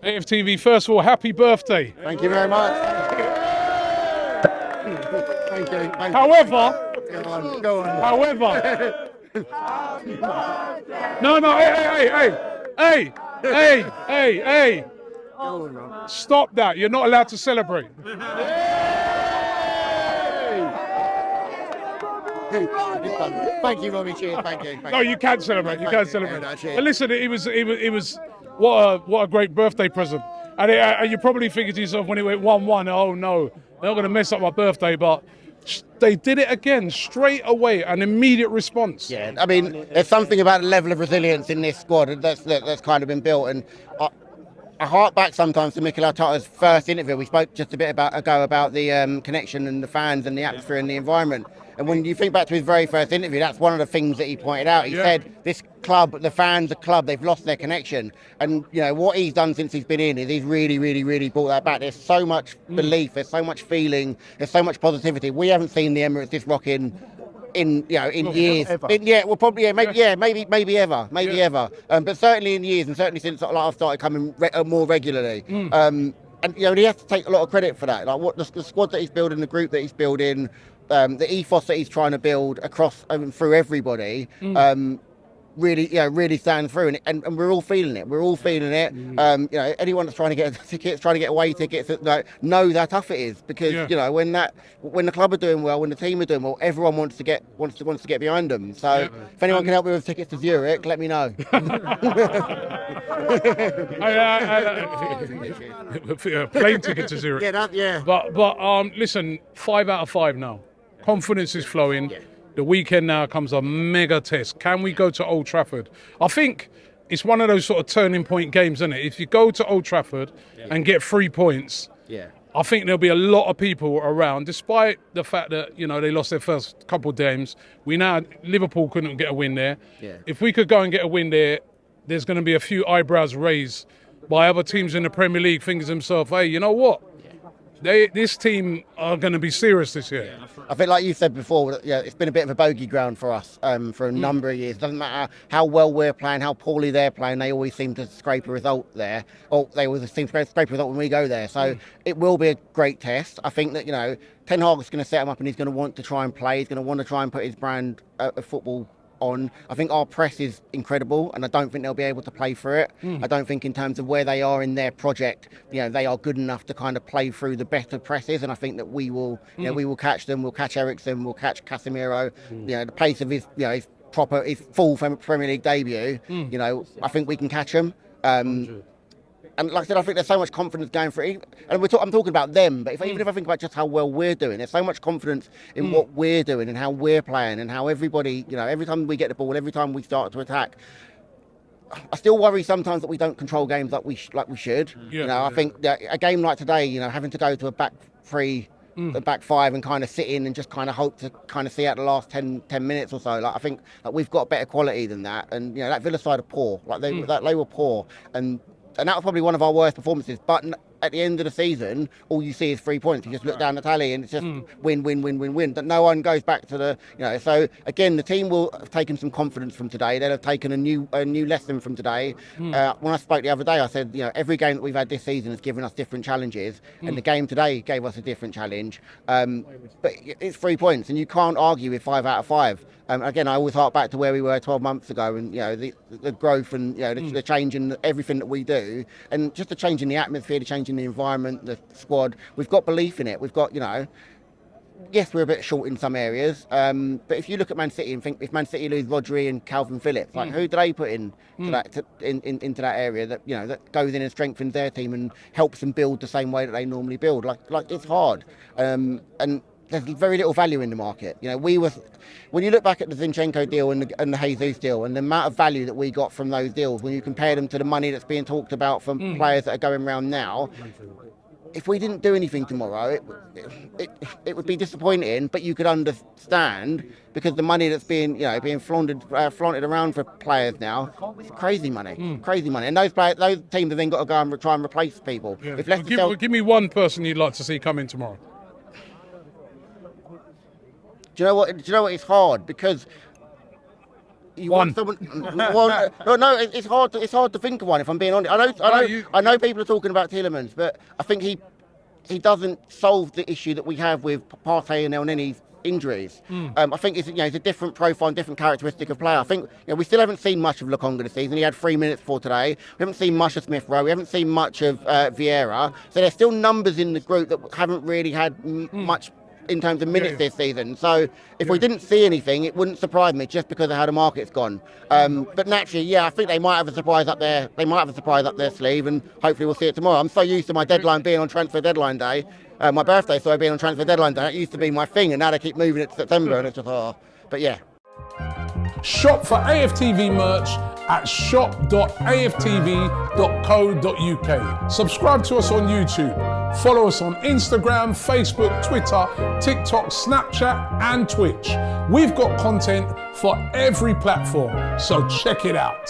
AFTV, first of all, happy birthday. Thank you very much. Thank you. However, Go on. however, no, hey, stop that. You're not allowed to celebrate. Thank you, Robbie. Cheers. Thank you. No, you can celebrate. You can celebrate. Yeah, no, cheers. But listen, it was what a great birthday present. And you probably figured to yourself when it went 1-1, oh no, they're not going to mess up my birthday, but they did it again straight away, an immediate response. Yeah, I mean, there's something about the level of resilience in this squad that's kind of been built. And I hark back sometimes to Mikel Arteta's first interview. We spoke just a bit ago about the connection and the fans and the atmosphere and the environment. And when you think back to his very first interview, that's one of the things that he pointed out. He said, this club, the fans, the club, they've lost their connection. And, you know, what he's done since he's been in is he's really brought that back. There's so much belief, there's so much feeling, there's so much positivity. We haven't seen the Emirates this rocking in years. Maybe ever. But certainly in years, and certainly since I've started coming more regularly. And, you know, he has to take a lot of credit for that. Like what the squad that he's building, the group that he's building, the ethos that he's trying to build across through everybody, really stands through, and we're all feeling it. We're all feeling it. You know, anyone that's trying to get tickets, trying to get away tickets, know how tough it is because you know when the club are doing well, when the team are doing well, everyone wants to get behind them. So if anyone can help me with tickets to Zurich, let me know. Plane ticket to Zurich. But listen, 5 out of 5 now. Confidence is flowing. The weekend now comes a mega test. Can we go to Old Trafford? I think it's one of those sort of turning point games, isn't it? If you go to Old Trafford and get 3 points, I think there'll be a lot of people around, despite the fact that, you know, they lost their first couple of games. Liverpool couldn't get a win there. If we could go and get a win there, there's going to be a few eyebrows raised by other teams in the Premier League thinking to themselves, hey, you know what? This team are going to be serious this year. I think, like you said before, it's been a bit of a bogey ground for us for a number of years. It doesn't matter how well we're playing, how poorly they're playing, they always seem to scrape a result there. Or they always seem to scrape a result when we go there. So it will be a great test. I think that, you know, Ten Hag is going to set him up and he's going to want to try and play. He's going to want to try and put his brand of football on. I think our press is incredible and I don't think they'll be able to play through it. I don't think in terms of where they are in their project, you know, they are good enough to kind of play through the better presses, and I think that we will we will catch them. We'll catch Eriksen, we'll catch Casemiro. You know, the pace of his his full Premier League debut, you know, I think we can catch them. And like I said, I think there's so much confidence going for it. And I'm talking about them, but even if I think about just how well we're doing, there's so much confidence in what we're doing and how we're playing and how everybody, you know, every time we get the ball, every time we start to attack, I still worry sometimes that we don't control games like we should. You know, I think that a game like today, you know, having to go to a back three, the back five and kind of sit in and just kind of hope to kind of see out the last 10 minutes or so. Like I think that we've got better quality than that. And, you know, that Villa side are poor. Like they were poor. And that was probably one of our worst performances. But at the end of the season, all you see is 3 points. You just look down the tally and it's just win. But no one goes back to the, you know. So again, the team will have taken some confidence from today. They'll have taken a new lesson from today. When I spoke the other day, I said, you know, every game that we've had this season has given us different challenges, and the game today gave us a different challenge. But it's 3 points, and you can't argue with 5 out of 5. Again, I always hark back to where we were 12 months ago, and you know the growth and you know the change in everything that we do, and just the change in the atmosphere, the change in the environment, the squad. We've got belief in it. We've got, you know, yes, we're a bit short in some areas, but if you look at Man City and think if Man City lose Rodri and Calvin Phillips, like who do they put into that area that, you know, that goes in and strengthens their team and helps them build the same way that they normally build? Like it's hard, and there's very little value in the market. You know, when you look back at the Zinchenko deal and the Jesus deal and the amount of value that we got from those deals, when you compare them to the money that's being talked about from players that are going around now, if we didn't do anything tomorrow, it would be disappointing. But you could understand because the money that's being flaunted around for players now, it's crazy money, and those teams have then got to go and try and replace people. Yeah. Give me one person you'd like to see come in tomorrow. Do you know what? It's hard because You want someone? Well, no, it's hard. It's hard to think of one. If I'm being honest, I know people are talking about Tielemans, but I think he doesn't solve the issue that we have with Partey and Elneny's injuries. I think it's a different profile, different characteristic of player. I think we still haven't seen much of Lokonga this season. He had 3 minutes for today. We haven't seen much of Smith Rowe. We haven't seen much of Vieira. So there's still numbers in the group that haven't really had much in terms of minutes this season. So if we didn't see anything, it wouldn't surprise me just because of how the market's gone. But naturally, I think they might have a surprise up there. They might have a surprise up their sleeve, and hopefully we'll see it tomorrow. I'm so used to my deadline being on transfer deadline day. My birthday, so being on transfer deadline day, it used to be my thing, and now they keep moving it to September, and it's just, But yeah. Shop for AFTV merch at shop.aftv.co.uk. Subscribe to us on YouTube. Follow us on Instagram, Facebook, Twitter, TikTok, Snapchat, and Twitch. We've got content for every platform, so check it out.